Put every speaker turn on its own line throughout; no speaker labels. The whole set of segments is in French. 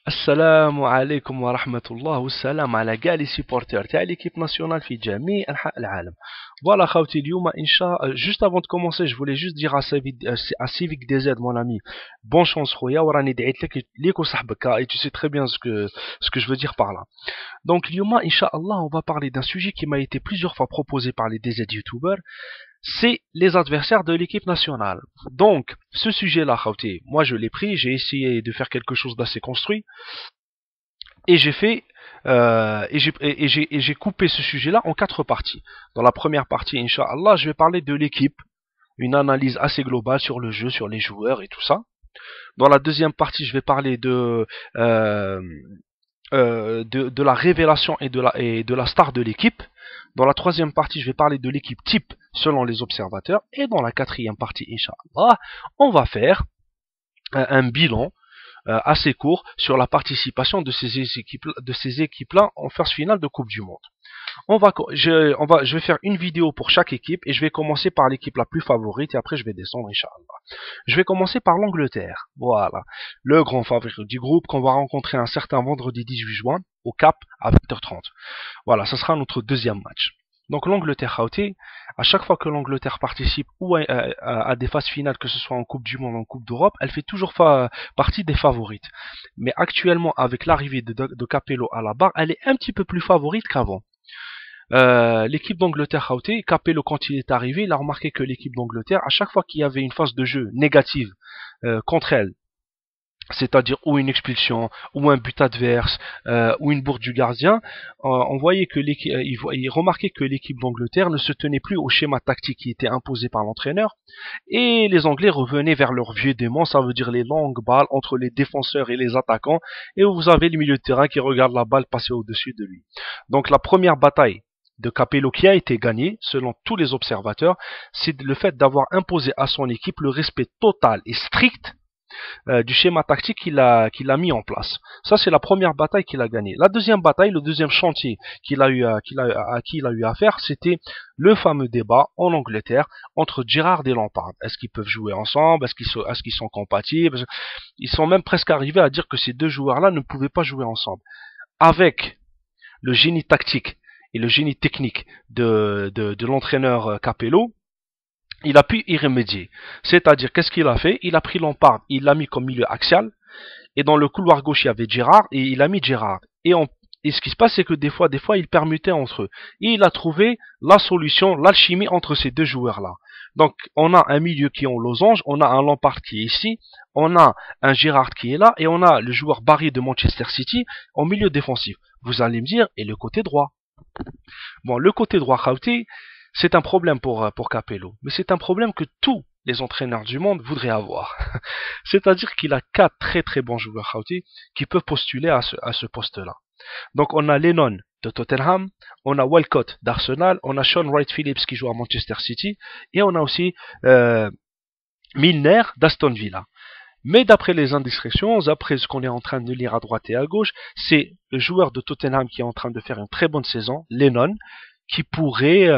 السلام عليكم ورحمة الله والسلام على كاع لي سيبورتور تاع ليكيب ناسيونال في جميع أنحاء العالم. Voilà خوتي اليوم إن شاء juste avant de commencer je voulais juste dire à Civic DZ mon ami bonne chance خويا وراني دعيت ليك وصاحبك et tu sais très bien ce que je veux dire par là. Donc اليوم إن شاء الله on va parler d'un sujet qui m'a été plusieurs fois proposé par les DZ youtubers. C'est les adversaires de l'équipe nationale. Donc, ce sujet-là, Khawti, moi je l'ai pris, j'ai essayé de faire quelque chose d'assez construit, et j'ai fait, et j'ai coupé ce sujet-là en 4 parties. Dans la première partie, Inch'Allah, je vais parler de l'équipe, une analyse assez globale sur le jeu, sur les joueurs et tout ça. Dans la deuxième partie, je vais parler de la révélation et de la star de l'équipe. Dans la troisième partie, je vais parler de l'équipe type selon les observateurs. Et dans la quatrième partie, Inch'Allah, on va faire un bilan assez court sur la participation de ces équipes-là en phase finale de Coupe du Monde. Je vais faire une vidéo pour chaque équipe et je vais commencer par l'équipe la plus favorite et après je vais descendre, Inch'Allah. Je vais commencer par l'Angleterre. Voilà, le grand favori du groupe qu'on va rencontrer un certain vendredi 18 juin au Cap à 20h30. Voilà, ce sera notre deuxième match. Donc l'Angleterre, Khawti, à chaque fois que l'Angleterre participe ou à des phases finales, que ce soit en Coupe du Monde ou en Coupe d'Europe, elle fait toujours partie des favorites. Mais actuellement, avec l'arrivée de Capello à la barre, elle est un petit peu plus favorite qu'avant. L'équipe d'Angleterre, Khawti, Capello, quand il est arrivé, il a remarqué que l'équipe d'Angleterre, à chaque fois qu'il y avait une phase de jeu négative contre elle, c'est-à-dire ou une expulsion, ou un but adverse, ou une bourde du gardien, on voyait que il remarquait que l'équipe d'Angleterre ne se tenait plus au schéma tactique qui était imposé par l'entraîneur, et les Anglais revenaient vers leur vieux démon, ça veut dire les longues balles entre les défenseurs et les attaquants, et vous avez le milieu de terrain qui regarde la balle passer au-dessus de lui. Donc la première bataille de Capello qui a été gagnée, selon tous les observateurs, c'est le fait d'avoir imposé à son équipe le respect total et strict du schéma tactique qu'il a mis en place. Ça, c'est la première bataille qu'il a gagnée. La deuxième bataille, le deuxième chantier à qui il a eu à faire, c'était le fameux débat en Angleterre entre Gerrard et Lampard. Est-ce qu'ils peuvent jouer ensemble? Est-ce qu'ils sont compatibles? Ils sont même presque arrivés à dire que ces deux joueurs-là ne pouvaient pas jouer ensemble. Avec le génie tactique et le génie technique de l'entraîneur Capello, il a pu y remédier. C'est-à-dire, qu'est-ce qu'il a fait? Il a pris Lampard, il l'a mis comme milieu axial, et dans le couloir gauche, il y avait Gerrard, et il a mis Gerrard. Et ce qui se passe, c'est que des fois, ils permutaient entre eux. Et il a trouvé la solution, l'alchimie entre ces deux joueurs-là. Donc, on a un milieu qui est en losange, on a un Lampard qui est ici, on a un Gerrard qui est là, et on a le joueur Barry de Manchester City en milieu défensif. Vous allez me dire, et le côté droit? Bon, le côté droit, Khawti, c'est un problème pour Capello, mais c'est un problème que tous les entraîneurs du monde voudraient avoir. C'est-à-dire qu'il a 4 très très bons joueurs Khawti qui peuvent postuler à ce poste-là. Donc on a Lennon de Tottenham, on a Walcott d'Arsenal, on a Sean Wright-Phillips qui joue à Manchester City, et on a aussi Milner d'Aston Villa. Mais d'après les indiscrétions, d'après ce qu'on est en train de lire à droite et à gauche, c'est le joueur de Tottenham qui est en train de faire une très bonne saison, Lennon, qui pourrait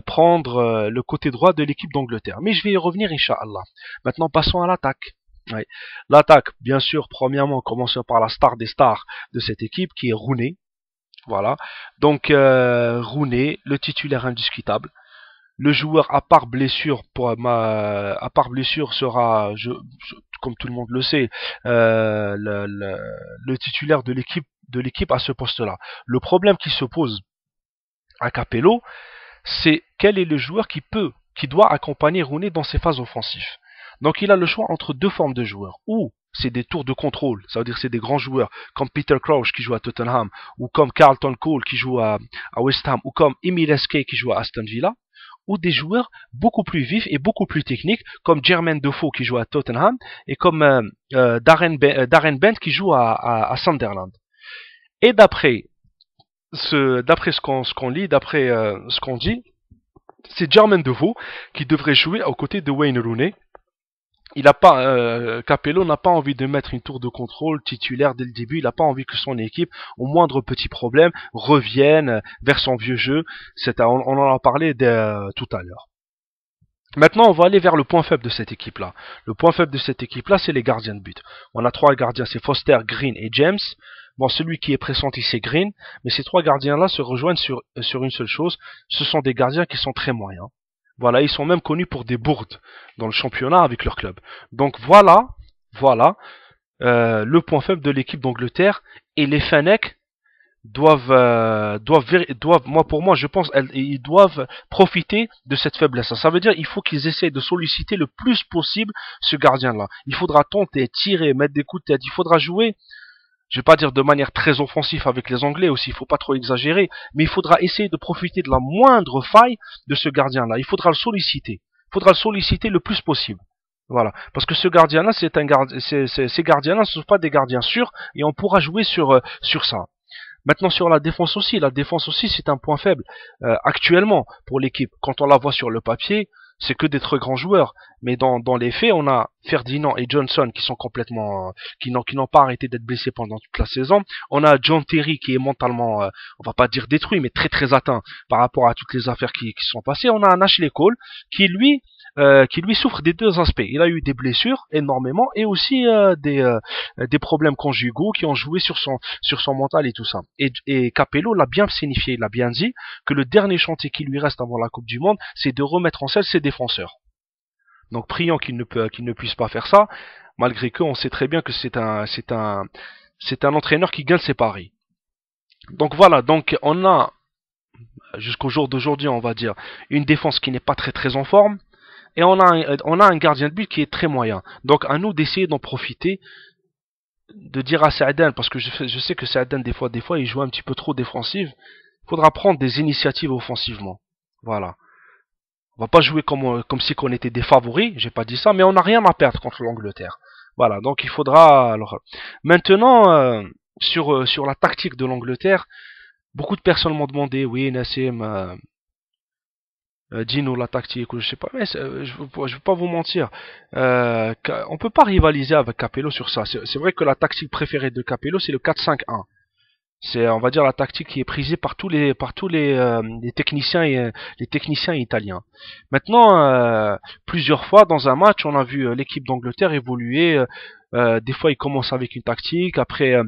prendre le côté droit de l'équipe d'Angleterre. Mais je vais y revenir, Inch'Allah. Maintenant, passons à l'attaque. Ouais. L'attaque, bien sûr, premièrement, commençons par la star des stars de cette équipe, qui est Rooney. Voilà. Donc, Rooney, le titulaire indiscutable. Le joueur, à part blessure, sera, comme tout le monde le sait, le titulaire de l'équipe à ce poste-là. Le problème qui se pose à Capello, c'est quel est le joueur qui doit accompagner Rooney dans ses phases offensives. Donc il a le choix entre deux formes de joueurs, ou c'est des tours de contrôle, ça veut dire c'est des grands joueurs comme Peter Crouch qui joue à Tottenham, ou comme Carlton Cole qui joue à West Ham, ou comme Emile Eskay qui joue à Aston Villa, ou des joueurs beaucoup plus vifs et beaucoup plus techniques comme Jermaine Defoe qui joue à Tottenham, et comme Darren Bent qui joue à Sunderland. Et d'après ce qu'on lit, d'après ce qu'on dit, c'est Jermaine Defoe qui devrait jouer aux côtés de Wayne Rooney. Capello n'a pas envie de mettre une tour de contrôle titulaire dès le début. Il n'a pas envie que son équipe, au moindre petit problème, revienne vers son vieux jeu. On en a parlé tout à l'heure. Maintenant, on va aller vers le point faible de cette équipe-là. Le point faible de cette équipe-là, c'est les gardiens de but. On a 3 gardiens, c'est Foster, Green et James. Bon, celui qui est pressenti, c'est Green, mais ces 3 gardiens-là se rejoignent sur une seule chose. Ce sont des gardiens qui sont très moyens. Voilà, ils sont même connus pour des bourdes dans le championnat avec leur club. Donc voilà, le point faible de l'équipe d'Angleterre. Et les Fennecs pour moi, je pense, ils doivent profiter de cette faiblesse. Ça veut dire, il faut qu'ils essayent de solliciter le plus possible ce gardien-là. Il faudra tenter, tirer, mettre des coups de tête. Il faudra jouer, je vais pas dire de manière très offensive avec les Anglais aussi, il faut pas trop exagérer, mais il faudra essayer de profiter de la moindre faille de ce gardien-là. Il faudra le solliciter. Il faudra le solliciter le plus possible. Voilà, parce que ce gardien-là, ces gardiens-là, ce ne sont pas des gardiens sûrs, et on pourra jouer sur ça. Maintenant sur la défense aussi c'est un point faible actuellement pour l'équipe. Quand on la voit sur le papier, c'est que des très grands joueurs, mais dans les faits, on a Ferdinand et Johnson qui sont complètement qui n'ont pas arrêté d'être blessés pendant toute la saison. On a John Terry qui est mentalement, on va pas dire détruit, mais très très atteint par rapport à toutes les affaires qui sont passées. On a un Ashley Cole qui lui souffre des deux aspects. Il a eu des blessures énormément et aussi des problèmes conjugaux qui ont joué sur son mental et tout ça. Et Capello l'a bien signifié, il a bien dit que le dernier chantier qui lui reste avant la Coupe du Monde, c'est de remettre en selle ses défenseurs. Donc prions qu'il ne puisse pas faire ça, malgré que on sait très bien que c'est un entraîneur qui gagne ses paris. Donc voilà, donc on a jusqu'au jour d'aujourd'hui, on va dire, une défense qui n'est pas très très en forme. Et on a un gardien de but qui est très moyen. Donc à nous d'essayer d'en profiter, de dire à Saaden, parce que je sais que Saaden des fois il joue un petit peu trop défensif, il faudra prendre des initiatives offensivement. Voilà. On va pas jouer comme si on était des favoris, j'ai pas dit ça, mais on n'a rien à perdre contre l'Angleterre. Voilà, donc il faudra... Alors, maintenant, sur la tactique de l'Angleterre, beaucoup de personnes m'ont demandé, oui Nassim, dis-nous la tactique ou je sais pas, mais je vais pas vous mentir, on peut pas rivaliser avec Capello sur ça. C'est vrai que la tactique préférée de Capello c'est le 4-5-1. C'est, on va dire, la tactique qui est prisée par tous les techniciens les techniciens italiens. Maintenant, plusieurs fois dans un match, on a vu l'équipe d'Angleterre évoluer. Des fois, il commence avec une tactique, après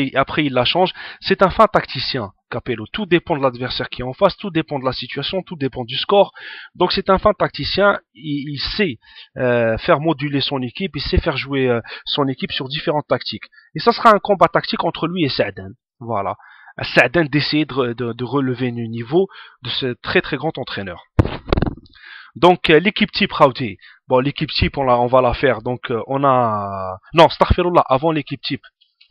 il la change. C'est un fin tacticien, Capello. Tout dépend de l'adversaire qui est en face, tout dépend de la situation, tout dépend du score. Donc c'est un fin tacticien. Il sait faire moduler son équipe, il sait faire jouer son équipe sur différentes tactiques. Et ça sera un combat tactique entre lui et Saaden. Voilà. Saaden d'essayer de relever le niveau de ce très très grand entraîneur. Donc l'équipe type Rauti. Bon, l'équipe type on va la faire. Donc on a non, Astaghfirullah, avant l'équipe type.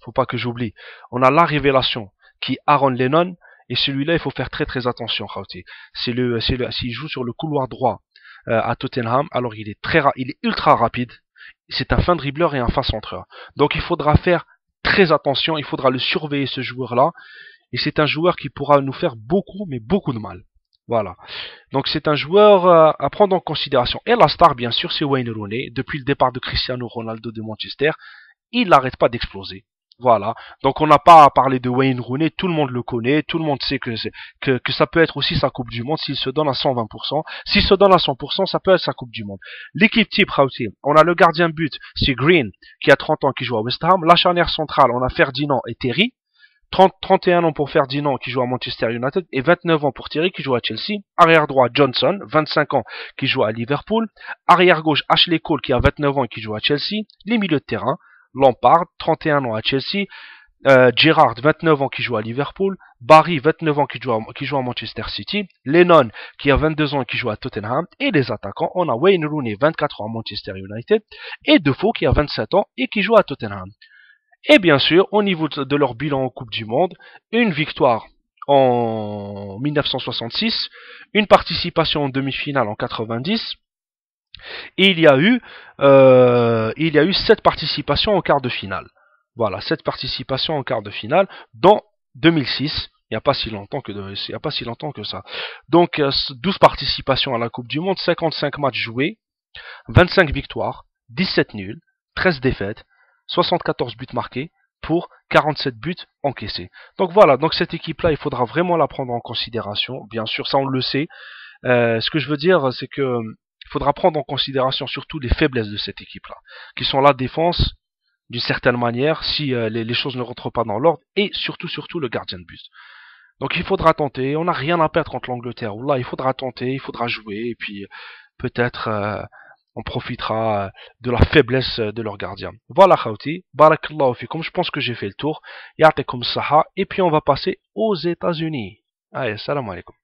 Faut pas que j'oublie. On a la révélation qui est Aaron Lennon et celui-là il faut faire très très attention Rauti. S'il joue sur le couloir droit à Tottenham, alors il est ultra rapide. C'est un fin dribbleur et un fin centreur. Donc il faudra faire très attention, il faudra le surveiller ce joueur-là. Et c'est un joueur qui pourra nous faire beaucoup, mais beaucoup de mal. Voilà. Donc c'est un joueur à prendre en considération. Et la star, bien sûr, c'est Wayne Rooney. Depuis le départ de Cristiano Ronaldo de Manchester, il n'arrête pas d'exploser. Voilà. Donc on n'a pas à parler de Wayne Rooney, tout le monde le connaît, tout le monde sait que ça peut être aussi sa Coupe du Monde s'il se donne à 120%. S'il se donne à 100%, ça peut être sa Coupe du Monde. L'équipe type, Rauti, on a le gardien but, c'est Green, qui a 30 ans, qui joue à West Ham. La charnière centrale, on a Ferdinand et Terry. 31 ans pour Ferdinand qui joue à Manchester United et 29 ans pour Terry qui joue à Chelsea. Arrière droit Johnson, 25 ans qui joue à Liverpool. Arrière gauche Ashley Cole qui a 29 ans et qui joue à Chelsea. Les milieux de terrain, Lampard, 31 ans à Chelsea. Gerrard, 29 ans qui joue à Liverpool. Barry, 29 ans qui joue à Manchester City. Lennon qui a 22 ans et qui joue à Tottenham. Et les attaquants, on a Wayne Rooney, 24 ans à Manchester United. Et Defoe qui a 27 ans et qui joue à Tottenham. Et bien sûr, au niveau de leur bilan en Coupe du Monde, une victoire en 1966, une participation en demi-finale en 90, et il y a eu 7 participations en quart de finale. Voilà, 7 participations en quart de finale, dans 2006. Il n'y a pas si longtemps que ça. Donc 12 participations à la Coupe du Monde, 55 matchs joués, 25 victoires, 17 nuls, 13 défaites, 74 buts marqués pour 47 buts encaissés. Donc voilà, donc cette équipe-là, il faudra vraiment la prendre en considération. Bien sûr, ça on le sait. Ce que je veux dire, c'est que Il faudra prendre en considération surtout les faiblesses de cette équipe-là, qui sont la défense, d'une certaine manière, si les choses ne rentrent pas dans l'ordre, et surtout le gardien de but. Donc il faudra tenter, on n'a rien à perdre contre l'Angleterre. Là, il faudra tenter, il faudra jouer, et puis peut-être on profitera de la faiblesse de leur gardien. Voilà, Khawti, barakallahu fikum, je pense que j'ai fait le tour. Ya'tikum saha, et puis on va passer aux États-Unis. Allez, salam alaikum.